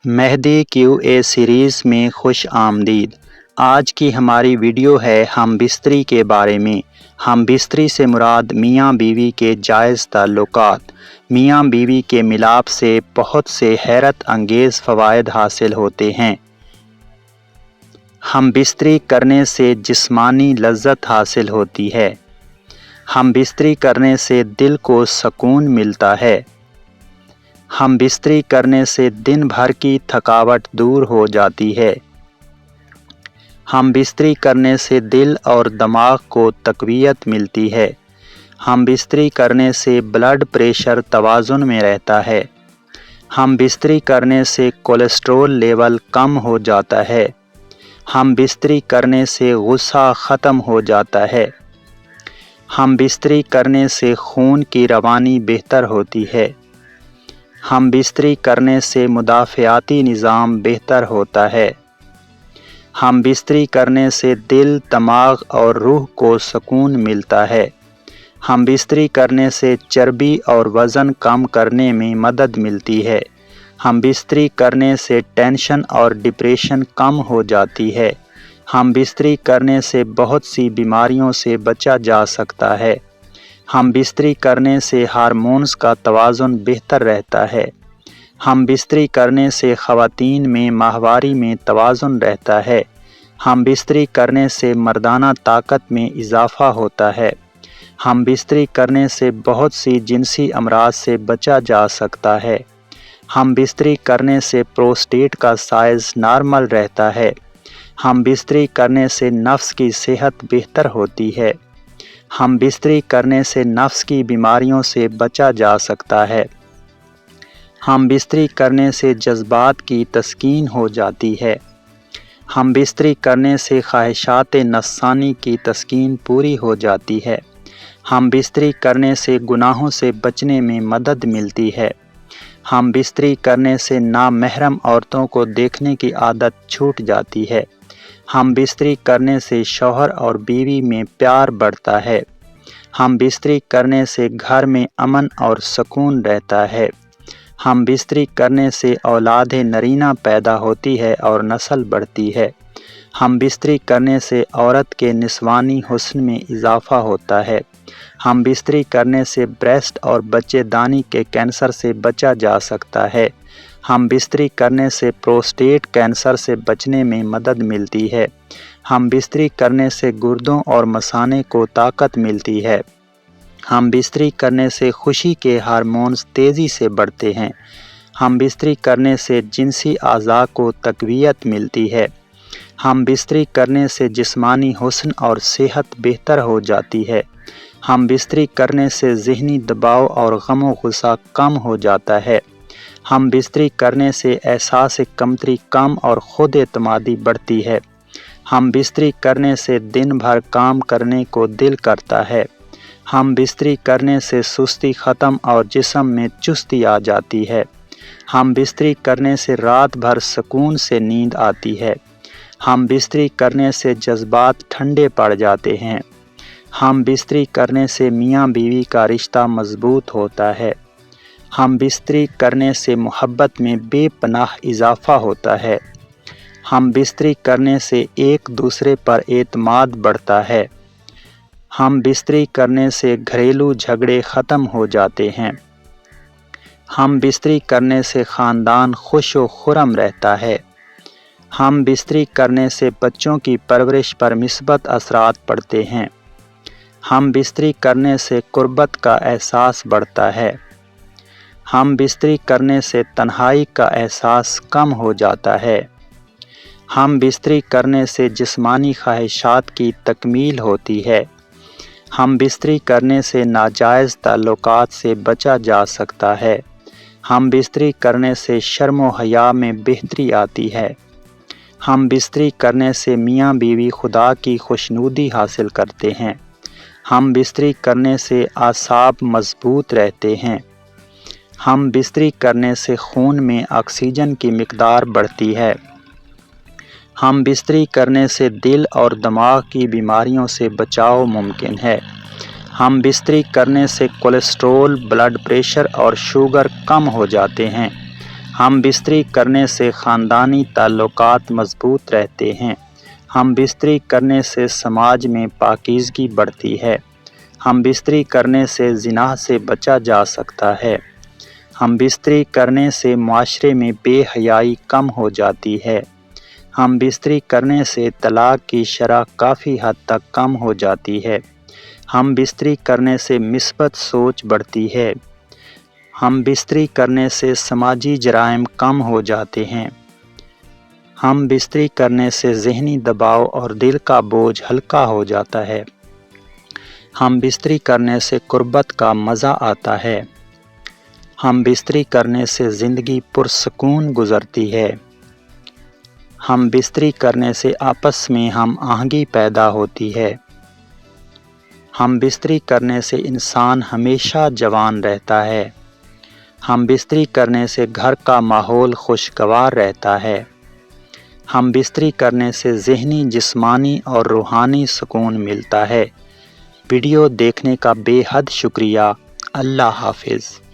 Mahdi Q a series میں خوش آمدید۔ آج کی ہماری ویڈیو ہے ہم بستری کے بارے میں۔ ہم بستری سے مراد میاں بیوی کے جائز تعلقات۔ میاں بیوی کے ملاپ سے بہت سے حیرت انگیز فوائد حاصل ہوتے ہیں۔ ہم بستری کرنے سے جسمانی لذت حاصل ہوتی ہے۔ ہم بستری کرنے سے دل کو سکون ملتا ہے۔ ہم بستری کرنے سے دن بھر کی تھکاوٹ دور ہو جاتی ہے۔ ہم بستری کرنے سے دل اور دماغ کو تقویت ملتی ہے۔ ہم بستری کرنے سے بلڈ پریشر توازن میں رہتا ہے۔ ہم بستری کرنے سے کولیسٹرول لیول کم ہو جاتا ہے۔ ہم بستری کرنے سے غصہ ختم ہو جاتا ہے۔ ہم بستری کرنے سے خون کی روانی بہتر ہوتی ہے۔ ہم بستری کرنے سے مدافعاتی نظام بہتر ہوتا ہے۔ ہم بستری کرنے سے دل، دماغ اور روح کو سکون ملتا ہے۔ ہم بستری کرنے سے چربی اور وزن کم کرنے میں مدد ملتی ہے۔ ہم بستری کرنے سے ٹینشن اور ڈپریشن کم ہو جاتی ہے۔ ہم بستری کرنے سے بہت سی بیماریوں سے بچا جا سکتا ہے۔ ہم بستری کرنے سے ہارمونز کا توازن بہتر رہتا ہے۔ ہم بستری کرنے سے خواتین میں ماہواری میں توازن رہتا ہے۔ ہم بستری کرنے سے مردانہ طاقت میں اضافہ ہوتا ہے۔ ہم بستری کرنے سے بہت سی جنسی امراض سے بچا جا سکتا ہے۔ ہم بستری کرنے سے پروسٹیٹ کا سائز نارمل رہتا ہے۔ ہم بستری کرنے سے نفس کی صحت بہتر ہوتی ہے۔ ہم بستری کرنے سے نفس کی بیماریوں سے بچا جا سکتا ہے۔ ہم بستری کرنے سے جذبات کی تسکین ہو جاتی ہے۔ ہم بستری کرنے سے خواہشات نفسانی کی تسکین پوری ہو جاتی ہے۔ ہم بستری کرنے سے گناہوں سے بچنے میں مدد ملتی ہے۔ ہم بستری کرنے سے نامحرم عورتوں کو دیکھنے کی عادت چھوٹ جاتی ہے۔ ہم بستری کرنے سے شوہر اور بیوی میں پیار بڑھتا ہے۔ ہم بستری کرنے سے گھر میں امن اور سکون رہتا ہے۔ ہم بستری کرنے سے اولاد نرینہ پیدا ہوتی ہے اور نسل بڑھتی ہے۔ ہم بستری کرنے سے عورت کے نسوانی حسن میں اضافہ ہوتا ہے۔ ہم بستری کرنے سے بریسٹ اور بچے دانی کے کینسر سے بچا جا سکتا ہے۔ ہم بستری کرنے سے پروسٹیٹ کینسر سے بچنے میں مدد ملتی ہے۔ ہم بستری کرنے سے گردوں اور مثانے کو طاقت ملتی ہے۔ ہم بستری کرنے سے خوشی کے ہارمونز تیزی سے بڑھتے ہیں۔ ہم بستری کرنے سے جنسی اعضاء کو تقویت ملتی ہے۔ ہم بستری کرنے سے جسمانی حسن اور صحت بہتر ہو جاتی ہے۔ ہم بستری کرنے سے ذہنی دباؤ اور غم و غصہ کم ہو جاتا ہے۔ ہم بستری کرنے سے احساس کمتری کم اور خود اعتمادی بڑھتی ہے۔ ہم بستری کرنے سے دن بھر کام کرنے کو دل کرتا ہے۔ ہم بستری کرنے سے سستی ختم اور جسم میں چستی آ جاتی ہے۔ ہم بستری کرنے سے رات بھر سکون سے نیند آتی ہے۔ ہم بستری کرنے سے جذبات ٹھنڈے پڑ جاتے ہیں۔ ہم بستری کرنے سے میاں بیوی کا رشتہ مضبوط ہوتا ہے۔ ہم بستری کرنے سے محبت میں بے پناہ اضافہ ہوتا ہے۔ ہم بستری کرنے سے ایک دوسرے پر اعتماد بڑھتا ہے۔ ہم بستری کرنے سے گھریلو جھگڑے ختم ہو جاتے ہیں۔ ہم بستری کرنے سے خاندان خوش و خرم رہتا ہے۔ ہم بستری کرنے سے بچوں کی پرورش پر مثبت اثرات پڑتے ہیں۔ ہم بستری کرنے سے قربت کا احساس بڑھتا ہے۔ ہم بستری کرنے سے تنہائی کا احساس کم ہو جاتا ہے۔ ہم بستری کرنے سے جسمانی خواہشات کی تکمیل ہوتی ہے۔ ہم بستری کرنے سے ناجائز تعلقات سے بچا جا سکتا ہے۔ ہم بستری کرنے سے شرم و حیا میں بہتری آتی ہے۔ ہم بستری کرنے سے میاں بیوی خدا کی خوشنودی حاصل کرتے ہیں۔ ہم بستری کرنے سے اعصاب مضبوط رہتے ہیں۔ ہم بستری کرنے سے خون میں آکسیجن کی مقدار بڑھتی ہے۔ ہم بستری کرنے سے دل اور دماغ کی بیماریوں سے بچاؤ ممکن ہے۔ ہم بستری کرنے سے کولیسٹرول، بلڈ پریشر اور شوگر کم ہو جاتے ہیں۔ ہم بستری کرنے سے خاندانی تعلقات مضبوط رہتے ہیں۔ ہم بستری کرنے سے سماج میں پاکیزگی بڑھتی ہے۔ ہم بستری کرنے سے زنا سے بچا جا سکتا ہے۔ ہم بستری کرنے سے معاشرے میں بے حیائی کم ہو جاتی ہے۔ ہم بستری کرنے سے طلاق کی شرح کافی حد تک کم ہو جاتی ہے۔ ہم بستری کرنے سے مثبت سوچ بڑھتی ہے۔ ہم بستری کرنے سے سماجی جرائم کم ہو جاتے ہیں۔ ہم بستری کرنے سے ذہنی دباؤ اور دل کا بوجھ ہلکا ہو جاتا ہے۔ ہم بستری کرنے سے قربت کا مزہ آتا ہے۔ ہم بستری کرنے سے زندگی پرسکون گزرتی ہے۔ ہم بستری کرنے سے آپس میں ہم آہنگی پیدا ہوتی ہے۔ ہم بستری کرنے سے انسان ہمیشہ جوان رہتا ہے۔ ہم بستری کرنے سے گھر کا ماحول خوشگوار رہتا ہے۔ ہم بستری کرنے سے ذہنی، جسمانی اور روحانی سکون ملتا ہے۔ ویڈیو دیکھنے کا بے حد شکریہ۔ اللہ حافظ۔